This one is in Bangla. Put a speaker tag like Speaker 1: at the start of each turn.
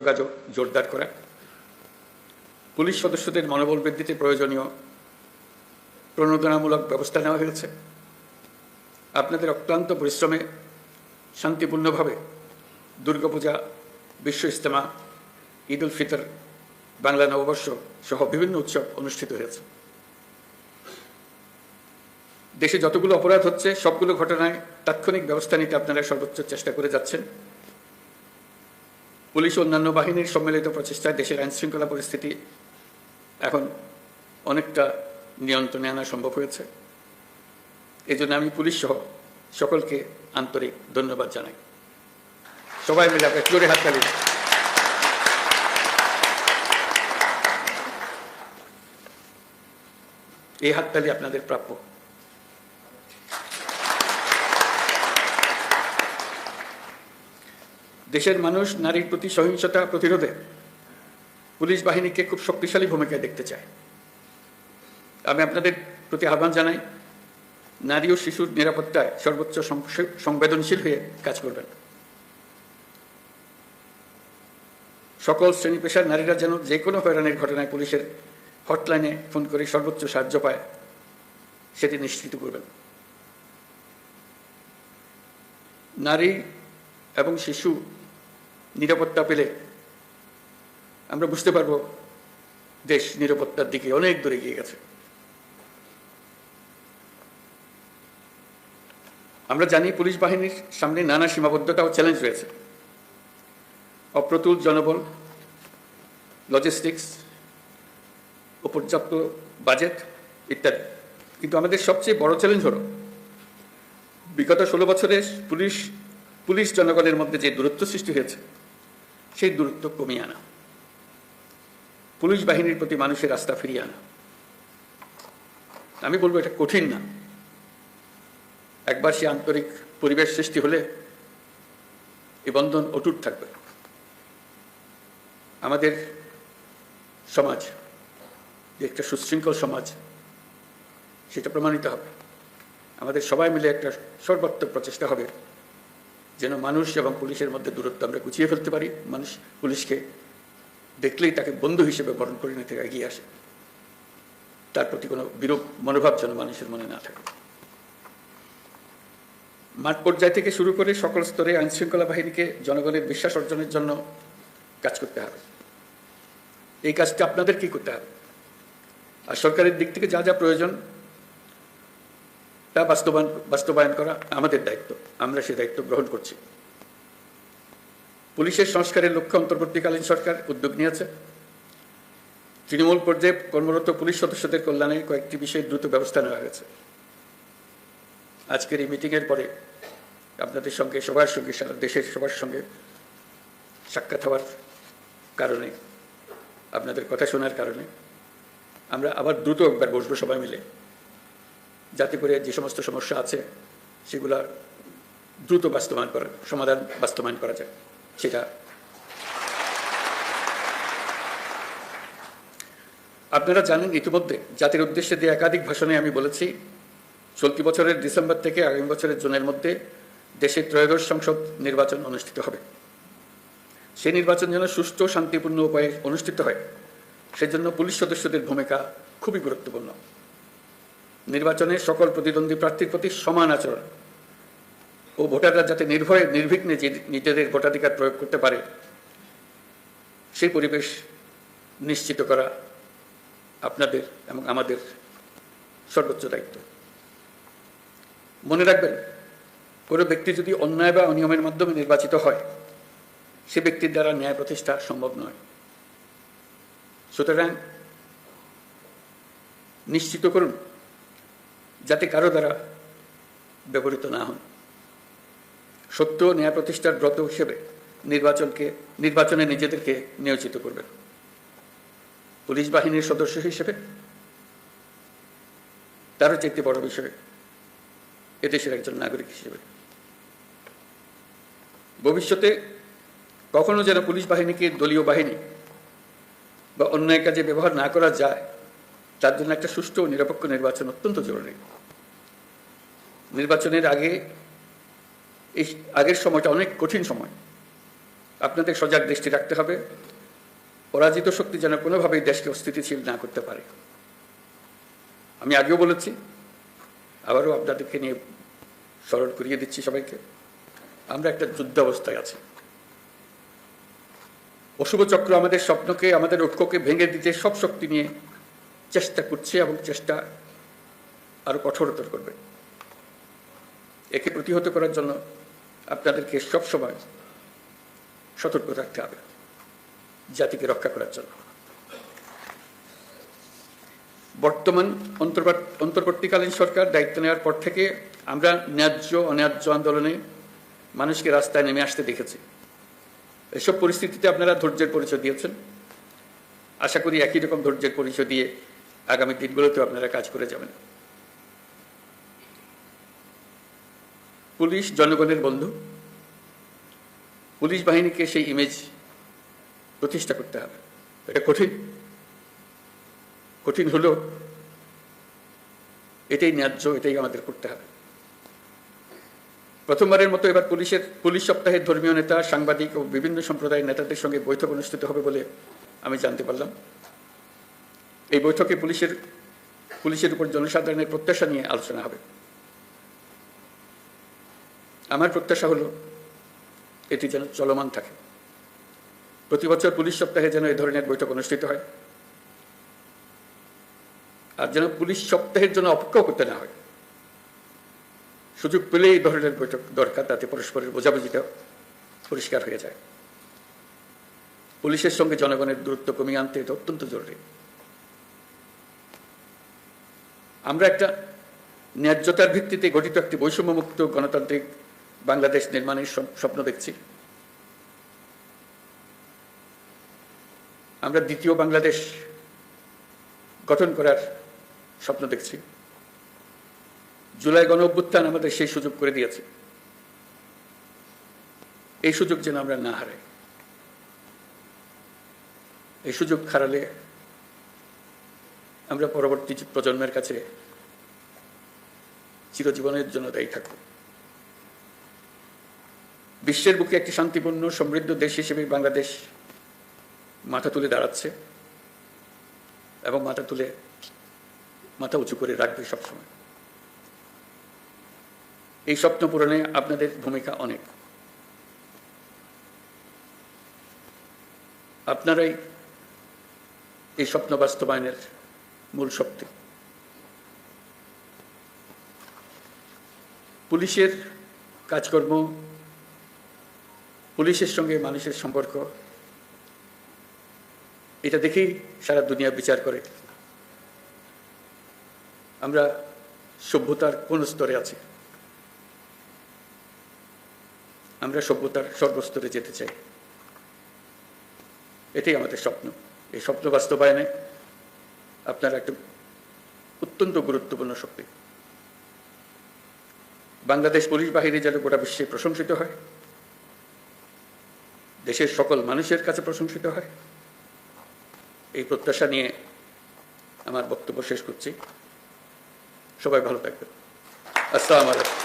Speaker 1: যোগাযোগ জোরদার করা, পুলিশ সদস্যদের মনোবল বৃদ্ধিতে প্রয়োজনীয় প্রণোদনামূলক ব্যবস্থা নেওয়া হয়েছে। আপনাদের অক্লান্ত পরিশ্রমে শান্তিপূর্ণভাবে দুর্গাপূজা, বিশ্ব ইজতেমা, ঈদ উল ফিতর, বাংলা নববর্ষ সহ বিভিন্ন উৎসব অনুষ্ঠিত হয়েছে। দেশে যতগুলো অপরাধ হচ্ছে সবগুলো ঘটনায় তাৎক্ষণিক ব্যবস্থা নিতে আপনারা সর্বোচ্চ চেষ্টা করে যাচ্ছেন। পুলিশ ও অন্যান্য বাহিনীর সম্মিলিত প্রচেষ্টায় দেশের আইনশৃঙ্খলা পরিস্থিতি এখন অনেকটা নিয়ন্ত্রণে আনা সম্ভব হয়েছে। এই জন্য আমি পুলিশ সহ সকলকে আন্তরিক ধন্যবাদ জানাই। সবাই মিলে আপনার জোরে হাততালি। এই হাততালি আপনাদের প্রাপ্য। দেশের মানুষ নারীর প্রতি সহিংসতা প্রতিরোধে পুলিশ বাহিনীকে খুব শক্তিশালী ভূমিকায় দেখতে চায়। আমি আপনাদের প্রতি আহ্বান জানাই, নারী ও শিশুর নিরাপত্তায় সর্বোচ্চ সংবেদনশীল হয়ে কাজ করবেন। সকল শ্রেণী পেশার নারীরা যেন যে কোনো হয়রানির ঘটনায় পুলিশের হটলাইনে ফোন করে সর্বোচ্চ সাহায্য পায়, সেটি নিশ্চিত করবেন। নারী এবং শিশু নিরাপত্তা পেলে আমরা বুঝতে পারব দেশ নিরাপত্তার দিকে অনেক দূরে এগিয়ে গেছে। আমরা জানি পুলিশ বাহিনীর সামনে নানা সীমাবদ্ধতা ও চ্যালেঞ্জ রয়েছে, অপ্রতুল জনবল, লজিস্টিক্স ও পর্যাপ্ত বাজেট ইত্যাদি। কিন্তু আমাদের সবচেয়ে বড় চ্যালেঞ্জ হল বিগত 16 বছরে পুলিশ জনগণের মধ্যে যে দূরত্ব সৃষ্টি হয়েছে সেই দূরত্ব কমিয়ে আনা, পুলিশ বাহিনীর প্রতি মানুষের আস্থা ফিরিয়ে আনা। আমি বলবো এটা কঠিন না। একবার সে আন্তরিক পরিবেশ সৃষ্টি হলে এই বন্ধন অটুট থাকবে। আমাদের সমাজ যে একটা সুশৃঙ্খল সমাজ, সেটা প্রমাণিত হবে। আমাদের সবাই মিলে একটা সর্বাত্মক প্রচেষ্টা হবে যেন মানুষ এবং পুলিশের মধ্যে দূরত্ব আমরা গুছিয়ে ফেলতে পারি। মানুষ পুলিশকে দেখলেই তাকে বন্ধু হিসেবে বরণ করে নিতে এগিয়ে আসে। তার প্রতি কোনো বিরূপ মনোভাব যেন মানুষের মনে না থাকে। মাঠ পর্যায় থেকে শুরু করে সকল স্তরে আইনশৃঙ্খলা বাহিনীকে জনগণের বিশ্বাস অর্জনের জন্য কাজ করতে হবে। এই কাজটা আপনাদেরকেই করতে হবে। আর সরকারের দিক থেকে যা যা প্রয়োজন তা বাস্তবায়ন করা আমাদের দায়িত্ব। আমরা সেই দায়িত্ব গ্রহণ করছি। পুলিশের সংস্কারের লক্ষ্যে অন্তর্বর্তীকালীন সরকার উদ্যোগ নিয়েছে। তৃণমূল পর্যায়ে কর্মরত পুলিশ সদস্যদের কল্যাণে কয়েকটি বিষয়ে দ্রুত ব্যবস্থা নেওয়া হয়েছে। আজকের এই মিটিংয়ের পরে আপনাদের সঙ্গে সবার সঙ্গে, সারা দেশের সবার সঙ্গে সাক্ষাৎ হওয়ার কারণে, আপনাদের কথা শোনার কারণে আমরা আবার দ্রুত একবার বসবো সবাই মিলে, যাতে করে যে সমস্ত সমস্যা আছে সেগুলা দ্রুত সমাধান বাস্তবায়ন করা যায়। সেটা আপনারা জানেন, ইতিমধ্যে জাতির উদ্দেশ্যে দিয়ে একাধিক ভাষণে আমি বলেছি, চলতি বছরের ডিসেম্বর থেকে আগামী বছরের জুনের মধ্যে দেশে ত্রয়োদশ সংসদ নির্বাচন অনুষ্ঠিত হবে। সেই নির্বাচন যেন সুষ্ঠু শান্তিপূর্ণ উপায়ে অনুষ্ঠিত হয়, সেজন্য পুলিশ সদস্যদের ভূমিকা খুবই গুরুত্বপূর্ণ। নির্বাচনে সকল প্রতিদ্বন্দ্বী প্রার্থীর প্রতি সমান আচরণ ও ভোটাররা যাতে নির্বিঘ্নে নিজেদের ভোটাধিকার প্রয়োগ করতে পারে, সেই পরিবেশ নিশ্চিত করা আপনাদের এবং আমাদের সর্বোচ্চ দায়িত্ব। মনে রাখবেন, কোনো ব্যক্তি যদি অন্যায় বা অনিয়মের মাধ্যমে নির্বাচিত হয়, সে ব্যক্তির দ্বারা ন্যায় প্রতিষ্ঠা সম্ভব নয়। সুতরাং নিশ্চিত করুন যাতে কারো দ্বারা ব্যবহৃত না হন। সত্য ন্যায় প্রতিষ্ঠার ব্রত হিসেবে নির্বাচনে নিজেদেরকে নিয়োজিত করবেন। পুলিশ বাহিনীর সদস্য হিসেবে তারও চাইতে বড় বিষয় এদেশের একজন নাগরিক হিসেবে। ভবিষ্যতে কখনো যেন পুলিশ বাহিনীকে দলীয় বাহিনী বা অন্যায় কাজে ব্যবহার না করা যায়, তার জন্য একটা সুষ্ঠু ও নিরপেক্ষ নির্বাচন অত্যন্ত জরুরি। নির্বাচনের আগের সময়টা অনেক কঠিন সময়। আপনাদের সজাগ দৃষ্টি রাখতে হবে, পরাজিত শক্তি যেন কোনোভাবেই দেশকে অস্থিতিশীল না করতে পারে। আমি আগেও বলেছি, আবারও আপনাদেরকে নিয়ে স্মরণ করিয়ে দিচ্ছি সবাইকে, আমরা একটা যুদ্ধাবস্থায় আছি। অশুভ চক্র আমাদের স্বপ্নকে, আমাদের ঐক্যকে ভেঙে দিতে সব শক্তি নিয়ে চেষ্টা করছে এবং চেষ্টা আরো কঠোরতর করবে। একে প্রতিহত করার জন্য আপনাদেরকে সবসময় সতর্ক থাকতে হবে, জাতিকে রক্ষা করার জন্য। বর্তমান অন্তর্বর্তীকালীন সরকার দায়িত্ব নেওয়ার পর থেকে আমরা ন্যায্য অন্যায্য আন্দোলনে মানুষকে রাস্তায় নেমে আসতে দেখেছি। এসব পরিস্থিতিতে আপনারা ধৈর্যের পরিচয় দিয়েছেন। আশা করি একই রকম ধৈর্যের পরিচয় দিয়ে আগামী দিনগুলোতেও আপনারা কাজ করে যাবেন। পুলিশ জনগণের বন্ধু। পুলিশ বাহিনীকে সেই ইমেজ প্রতিষ্ঠা করতে হবে। এটা কঠিন হলেও এটাই ন্যায্য, এটাই আমাদের করতে হবে। প্রথমবারের মতো এবার পুলিশ সপ্তাহের ধর্মীয় নেতা, সাংবাদিক ও বিভিন্ন সম্প্রদায়ের নেতাদের সঙ্গে বৈঠক অনুষ্ঠিত হবে বলে আমি জানতে পারলাম। এই বৈঠকে পুলিশের উপর জনসাধারণের প্রত্যাশা নিয়ে আলোচনা হবে। আমার প্রত্যাশা হলো এটি যেন চলমান থাকে। প্রতি বছর পুলিশ সপ্তাহে যেন এই ধরনের বৈঠক অনুষ্ঠিত হয়, আর যেন পুলিশ সপ্তাহের জন্য অপেক্ষা করতে না হয়। সুযোগ পেলে এই ধরনের বৈঠক দরকার, তাতে পরস্পরের বোঝাবুঝিটা পরিষ্কার হয়ে যায়। পুলিশের সঙ্গে জনগণের দূরত্ব কমিয়ে আনতে এটা অত্যন্ত জরুরি। আমরা একটা ন্যায্যতার ভিত্তিতে গঠিত একটি বৈষম্যমুক্ত গণতান্ত্রিক বাংলাদেশ নির্মাণের স্বপ্ন দেখছি। আমরা দ্বিতীয় বাংলাদেশ গঠন করার স্বপ্ন দেখছি। জুলাই গণ অভ্যুত্থান আমাদের সেই সুযোগ করে দিয়েছে। এই সুযোগ যেন আমরা না হারাই। এই সুযোগ হারালে আমরা পরবর্তী প্রজন্মের কাছে চিরজীবনের জন্য দায়ী থাকব। বিশ্বের বুকে একটি শান্তিপূর্ণ সমৃদ্ধ দেশ হিসেবে বাংলাদেশ মাথা তুলে দাঁড়াচ্ছে এবং মাথা উঁচু করে রাখবে সবসময়। এই স্বপ্ন পূরণে আপনাদের ভূমিকা অনেক। আপনারাই এই স্বপ্ন বাস্তবায়নের মূল শক্তি। পুলিশের কাজকর্ম, পুলিশের সঙ্গে মানুষের সম্পর্ক, এটা দেখেই সারা দুনিয়া বিচার করে আমরা সভ্যতার কোন স্তরে আছি। আমরা সভ্যতার সর্বস্তরে যেতে চাই। এটাই আমাদের স্বপ্ন। এই স্বপ্ন বাস্তবায়নে আপনারা একটা অত্যন্ত গুরুত্বপূর্ণ শক্তি। বাংলাদেশ পুলিশ বাহিনী যেন গোটা বিশ্বে প্রশংসিত হয়, দেশের সকল মানুষের কাছে প্রশংসিত হয়, এই প্রত্যাশা নিয়ে আমার বক্তব্য শেষ করছি। সবাই ভালো থাকবেন। আসসালামু আলাইকুম।